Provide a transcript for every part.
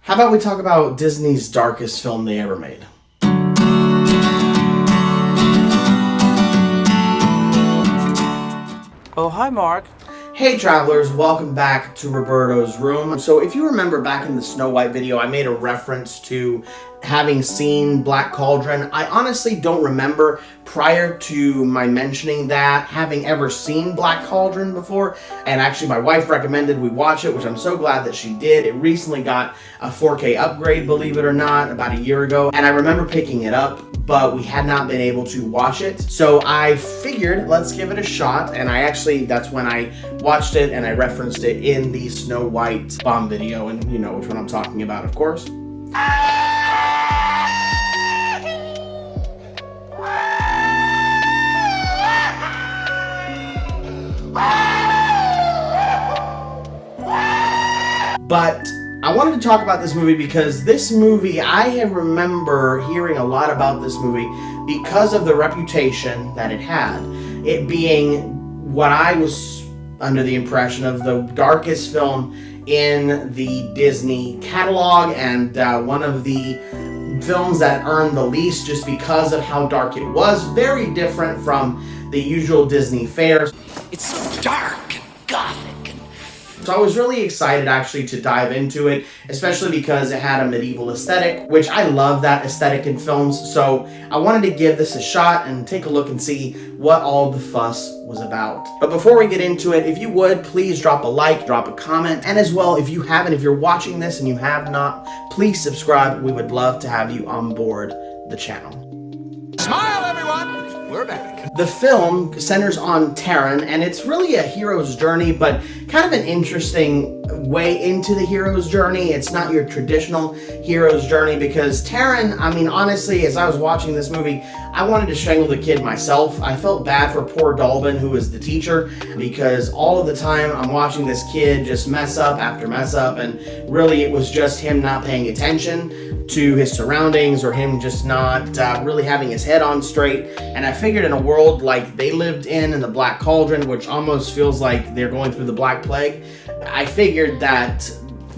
How about we talk about Disney's darkest film they ever made? Oh, hi, Mark. Hey travelers, welcome back to Roberto's Room. So if you remember back in the Snow White video, I made a reference to having seen Black Cauldron. I honestly don't remember, prior to my mentioning that, having ever seen Black Cauldron before. And actually my wife recommended we watch it, which I'm so glad that she did. It recently got a 4K upgrade, believe it or not, about a year ago. And I remember picking it up, but we had not been able to watch it. So I figured, let's give it a shot. And that's when I watched it and I referenced it in the Snow White bomb video. And you know which one I'm talking about, of course. But I wanted to talk about this movie because this movie, I remember hearing a lot about this movie because of the reputation that it had. It being what I was under the impression of the darkest film in the Disney catalog, and one of the films that earned the least just because of how dark it was. Very different from the usual Disney fares. It's so dark and gothic. So I was really excited actually to dive into it, especially because it had a medieval aesthetic, which I love that aesthetic in films. So I wanted to give this a shot and take a look and see what all the fuss was about. But before we get into it, if you would, please drop a like, drop a comment, and as well, if you're watching this and you have not, please subscribe. We would love to have you on board the channel. Smile, everyone! We're back. The film centers on Taran, and it's really a hero's journey, but kind of an interesting way into the hero's journey. It's not your traditional hero's journey because Taran, I mean, honestly, as I was watching this movie, I wanted to strangle the kid myself. I felt bad for poor Dalvin, who is the teacher, because all of the time I'm watching this kid just mess up after mess up, and really it was just him not paying attention to his surroundings or him just not really having his head on straight. And I figured in a world like they lived in the Black Cauldron, which almost feels like they're going through the Black Plague, I figured that,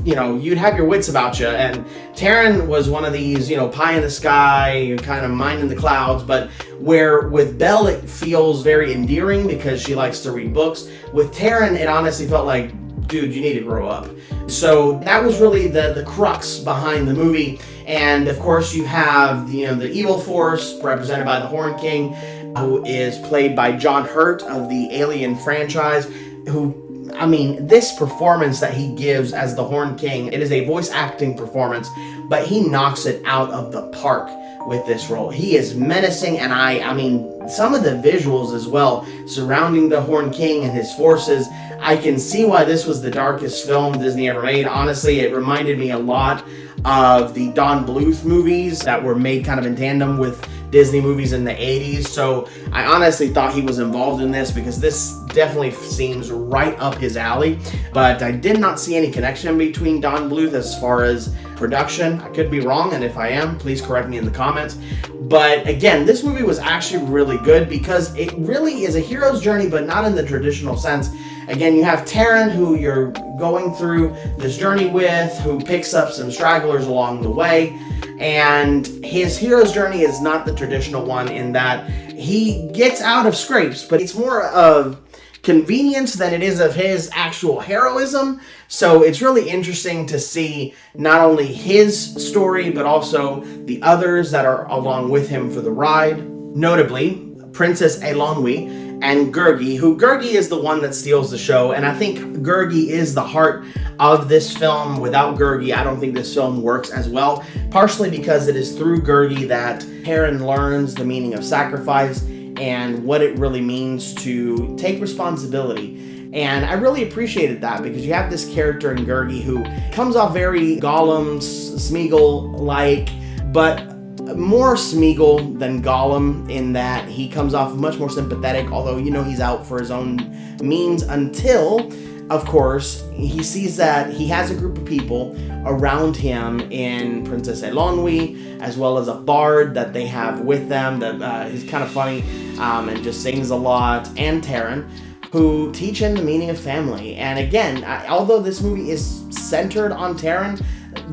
you know, you'd have your wits about you. And Taran was one of these, you know, pie in the sky, kind of mind in the clouds, but where with Belle it feels very endearing because she likes to read books. With Taran, it honestly felt like, dude, you need to grow up. So that was really the crux behind the movie. And of course you have the evil force represented by the Horn King, who is played by John Hurt of the Alien franchise, who, I mean, this performance that he gives as the Horn King, it is a voice acting performance, but he knocks it out of the park with this role. He is menacing, and I mean, some of the visuals as well surrounding the Horn King and his forces, I can see why this was the darkest film Disney ever made. Honestly, it reminded me a lot of the Don Bluth movies that were made kind of in tandem with Disney movies in the 80s. So I honestly thought he was involved in this because this definitely seems right up his alley. But I did not see any connection between Don Bluth as far as production. I could be wrong, and if I am, please correct me in the comments. But again, this movie was actually really good because it really is a hero's journey, but not in the traditional sense. Again, you have Taran, who you're going through this journey with, who picks up some stragglers along the way. And his hero's journey is not the traditional one in that he gets out of scrapes, but it's more of convenience than it is of his actual heroism. So it's really interesting to see not only his story, but also the others that are along with him for the ride. Notably, Princess Eilonwy and Gurgi, who Gurgi is the one that steals the show, and I think Gurgi is the heart of this film. Without Gurgi, I don't think this film works as well, partially because it is through Gurgi that Taran learns the meaning of sacrifice and what it really means to take responsibility. And I really appreciated that because you have this character in Gurgi who comes off very Gollum, Smeagol-like, but more Smeagol than Gollum in that he comes off much more sympathetic, although you know he's out for his own means until, of course, he sees that he has a group of people around him in Princess Eilonwy, as well as a bard that they have with them that is kind of funny and just sings a lot, and Taran, who teach him the meaning of family. And again, although this movie is centered on Taran,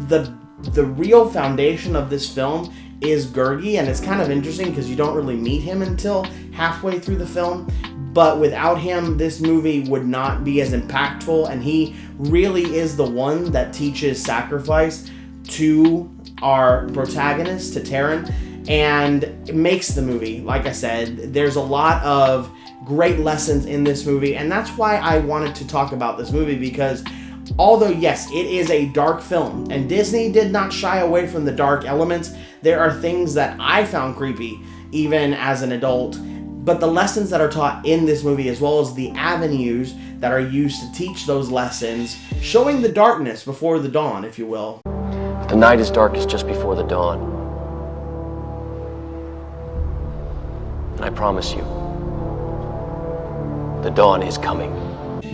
the the real foundation of this film is Gurgi, and it's kind of interesting because you don't really meet him until halfway through the film. But without him, this movie would not be as impactful, and he really is the one that teaches sacrifice to our protagonist, to Taran, and it makes the movie. Like I said, there's a lot of great lessons in this movie, and that's why I wanted to talk about this movie, because although, yes, it is a dark film, and Disney did not shy away from the dark elements, there are things that I found creepy, even as an adult. But the lessons that are taught in this movie, as well as the avenues that are used to teach those lessons, showing the darkness before the dawn, if you will. The night is darkest just before the dawn. And I promise you, the dawn is coming.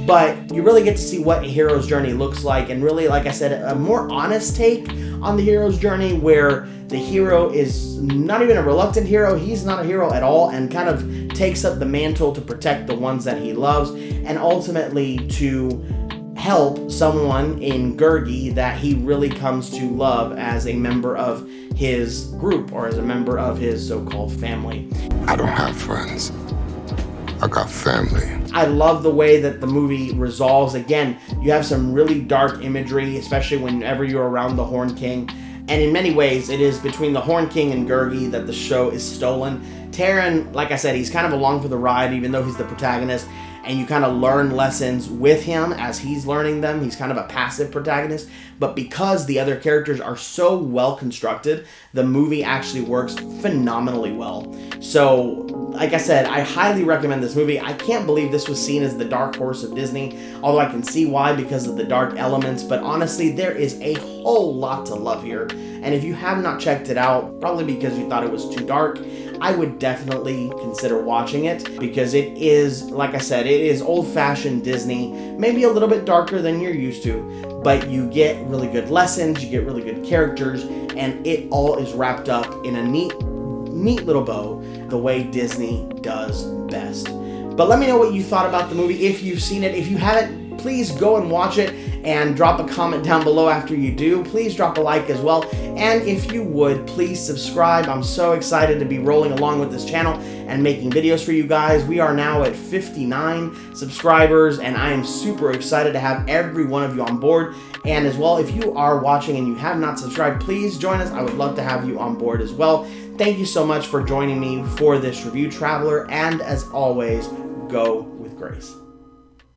But you really get to see what a hero's journey looks like, and really, like I said, a more honest take on the hero's journey, where the hero is not even a reluctant hero, he's not a hero at all, and kind of takes up the mantle to protect the ones that he loves, and ultimately to help someone in Gurgi that he really comes to love as a member of his group, or as a member of his so-called family. I don't have friends. I got family. I love the way that the movie resolves. Again, you have some really dark imagery, especially whenever you're around the Horn King. And in many ways, it is between the Horn King and Gurgi that the show is stolen. Taran, like I said, he's kind of along for the ride, even though he's the protagonist. And you kind of learn lessons with him as he's learning them. He's kind of a passive protagonist. But because the other characters are so well constructed, the movie actually works phenomenally well. So, like I said, I highly recommend this movie. I can't believe this was seen as the dark horse of Disney, although I can see why, because of the dark elements. But honestly, there is a whole lot to love here. And if you have not checked it out, probably because you thought it was too dark, I would definitely consider watching it, because it is, like I said, it is old-fashioned Disney, maybe a little bit darker than you're used to, but you get really good lessons, you get really good characters, and it all is wrapped up in a neat little bow, the way Disney does best. But let me know what you thought about the movie, if you've seen it. If you haven't, please go and watch it, and drop a comment down below after you do. Please drop a like as well, and if you would, please subscribe. I'm so excited to be rolling along with this channel and making videos for you guys. We are now at 59 subscribers, and I am super excited to have every one of you on board. And as well, if you are watching and you have not subscribed, please join us. I would love to have you on board as well. Thank you so much for joining me for this review, Traveler, and as always, go with grace.